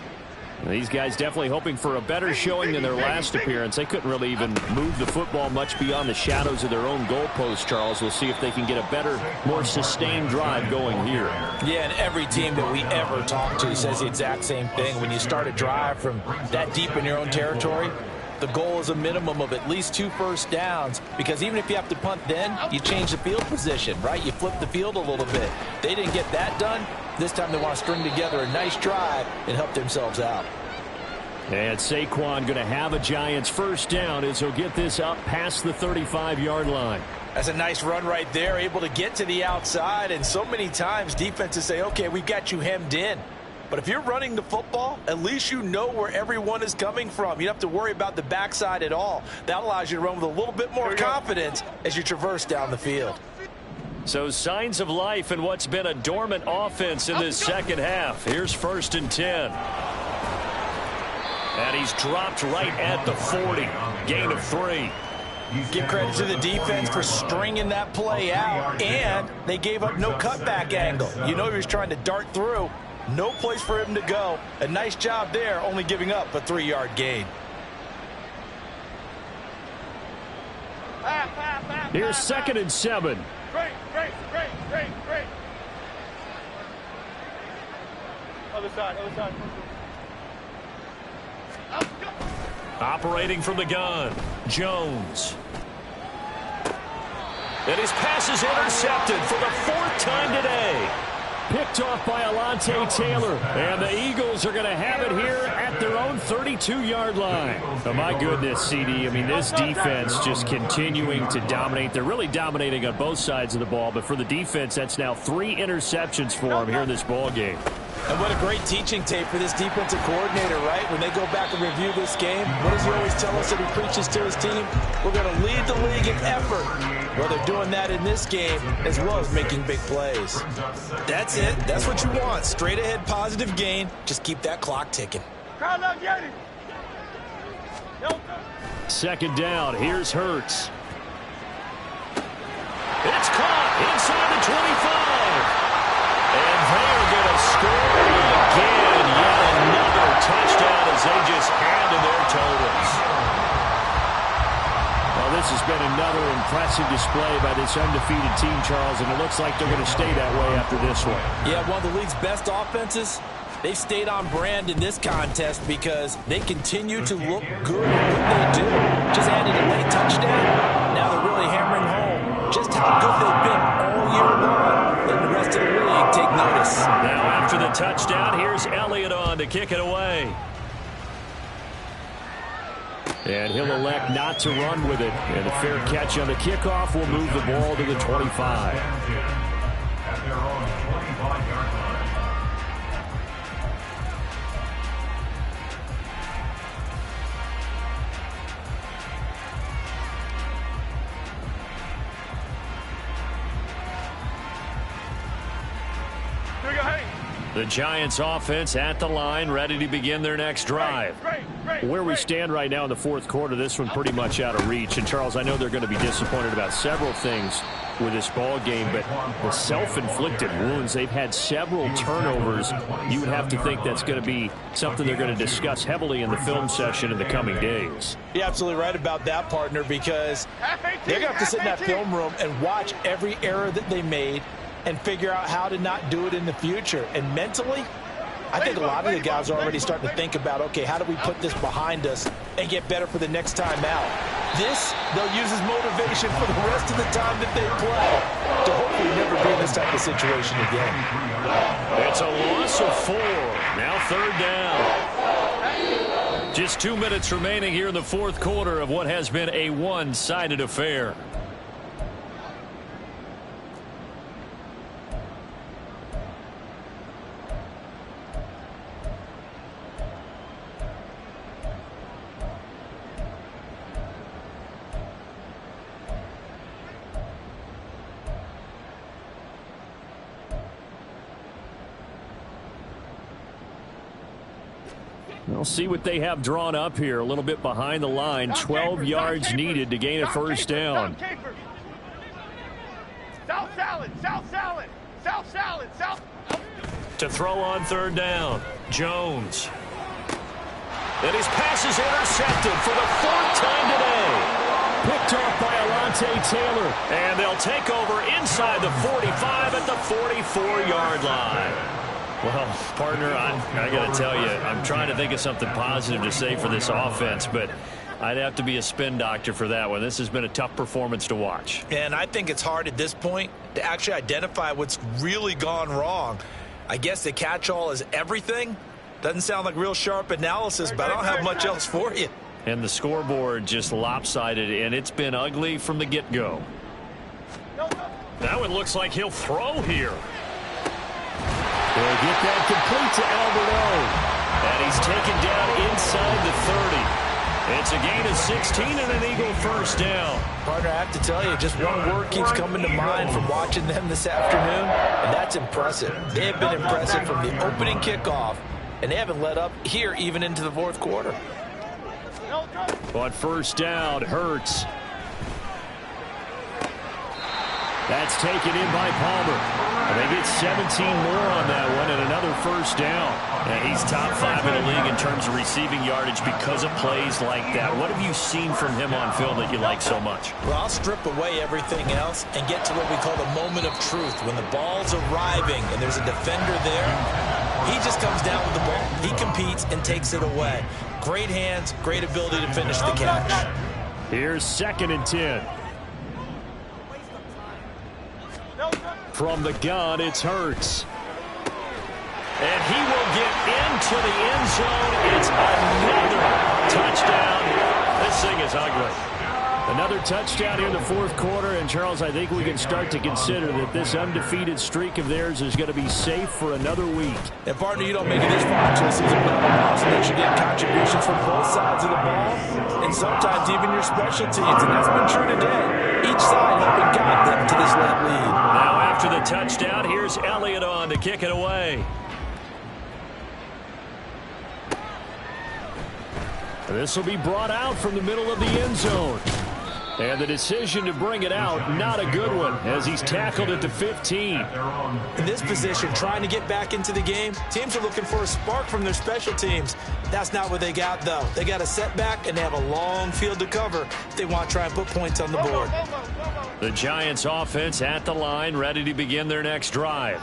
These guys definitely hoping for a better showing than their last appearance. They couldn't really even move the football much beyond the shadows of their own goalpost, Charles. We'll see if they can get a better, more sustained drive going here. Yeah, and every team that we ever talk to says the exact same thing. When you start a drive from that deep in your own territory, the goal is a minimum of at least 2 first downs, because even if you have to punt then, you change the field position, right? You flip the field a little bit. They didn't get that done. This time they want to string together a nice drive and help themselves out. And Saquon going to have a Giants 1st down as he'll get this up past the 35-yard line. That's a nice run right there, able to get to the outside, and so many times defenses say, okay, we've got you hemmed in. But if you're running the football, at least you know where everyone is coming from. You don't have to worry about the backside at all. That allows you to run with a little bit more confidence as you traverse down the field. So signs of life in what's been a dormant offense in this second half. Here's 1st and 10. And he's dropped right at the 40. Gain of 3. Give credit to the defense for stringing that play out, and they gave up no cutback angle. You know he was trying to dart through. No place for him to go. A nice job there, only giving up a 3-yard gain. Here's 2nd and 7. Great. Other side. Operating from the gun, Jones. And his pass is intercepted for the 4th time today. Picked off by Alontae Taylor. And the Eagles are going to have it here at their own 32-yard line. Oh, my goodness, CD. I mean, this defense just continuing to dominate. They're really dominating on both sides of the ball. But for the defense, that's now 3 interceptions for them here in this ball game. And what a great teaching tape for this defensive coordinator, right? When they go back and review this game, what does he always tell us that he preaches to his team? We're going to lead the league in effort. Well, they're doing that in this game as well as making big plays. That's it. That's what you want. Straight ahead positive gain. Just keep that clock ticking. 2nd down. Here's Hurts. It's caught inside the 25. And they're going to score again. Yet another touchdown as they just add to their totals. Well, this has been another impressive display by this undefeated team, Charles, and it looks like they're going to stay that way after this one. Yeah, one of the league's best offenses. They've stayed on brand in this contest because they continue to look good at what they do. Just added a late touchdown. Now they're really hammering home just how good they've been all all year long. Let the rest of the league take notice. Now after the touchdown, here's Elliott on to kick it away. And he'll elect not to run with it. And a fair catch on the kickoff will move the ball to the 25. At their own 25-yard line. The Giants offense at the line, ready to begin their next drive. Where we stand right now in the fourth quarter, this one pretty much out of reach. And Charles, I know they're going to be disappointed about several things with this ball game, but the self-inflicted wounds, they've had several turnovers. You would have to think that's going to be something they're going to discuss heavily in the film session in the coming days. You're absolutely right about that, partner, because they're going to have to sit in that film room and watch every error that they made and figure out how to not do it in the future. And mentally, I think a lot of the guys are already starting to think about, okay, how do we put this behind us and get better for the next time out? This, they'll use as motivation for the rest of the time that they play to hopefully never be in this type of situation again. It's a loss of 4. Now third down. Just 2 minutes remaining here in the fourth quarter of what has been a one-sided affair. We'll see what they have drawn up here. A little bit behind the line. 12 yards needed to gain a first down. South salad, south salad, south salad, south. To throw on third down, Jones. And his pass is intercepted for the 4th time today. Picked off by Alontae Taylor. And they'll take over inside the 45 at the 44-yard line. Well, partner, I got to tell you, I'm trying to think of something positive to say for this offense, but I'd have to be a spin doctor for that one. This has been a tough performance to watch. And I think it's hard at this point to actually identify what's really gone wrong. I guess the catch-all is everything. Doesn't sound like real sharp analysis, but I don't have much else for you. And the scoreboard just lopsided, and it's been ugly from the get-go. Now it looks like he'll throw here. They'll get that complete to Alberto. And he's taken down inside the 30. It's a gain of 16 and an Eagle first down. Partner, I have to tell you, just one word keeps coming to mind from watching them this afternoon, and that's impressive. They have been impressive from the opening kickoff, and they haven't let up here even into the fourth quarter. On first down, Hurts. That's taken in by Palmer. And they get 17 more on that one and another first down. And he's top 5 in the league in terms of receiving yardage because of plays like that. What have you seen from him on film that you like so much? Well, I'll strip away everything else and get to what we call the moment of truth. When the ball's arriving and there's a defender there, he just comes down with the ball. He competes and takes it away. Great hands, great ability to finish the catch. Here's 2nd and 10. From the gun, it's Hurts. And he will get into the end zone. It's another touchdown. This thing is ugly. Another touchdown here in the fourth quarter. And, Charles, I think we can start to consider that this undefeated streak of theirs is going to be safe for another week. And, partner, you don't make it this far into a season without a loss. That you get contributions from both sides of the ball and sometimes even your special teams. And that's been true today. Each side helping guide them to this late lead. Now, after the touchdown, here's Elliott on to kick it away. This will be brought out from the middle of the end zone. And the decision to bring it out, not a good one, as he's tackled at the 15. In this position, trying to get back into the game, teams are looking for a spark from their special teams. That's not what they got, though. They got a setback, and they have a long field to cover if they want to try and put points on the board. The Giants offense at the line, ready to begin their next drive.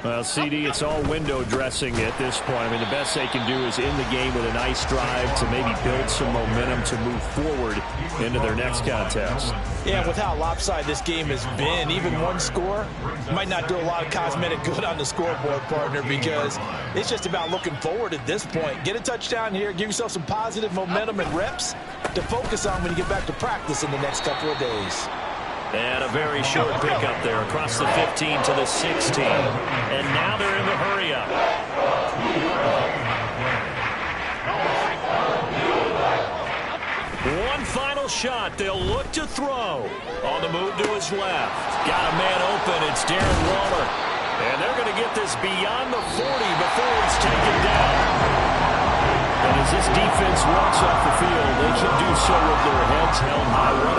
Well, CD, it's all window dressing at this point. I mean, the best they can do is in the game with a nice drive to maybe build some momentum to move forward into their next contest. Yeah, with how lopsided this game has been, even one score might not do a lot of cosmetic good on the scoreboard, partner, because it's just about looking forward at this point. Get a touchdown here, give yourself some positive momentum and reps to focus on when you get back to practice in the next couple of days. And a very short pickup there across the 15 to the 16. And now they're in the hurry-up. One final shot. They'll look to throw. On the move to his left. Got a man open. It's Darren Waller. And they're going to get this beyond the 40 before he's taken down. And as this defense walks off the field, they can do so with their heads held high.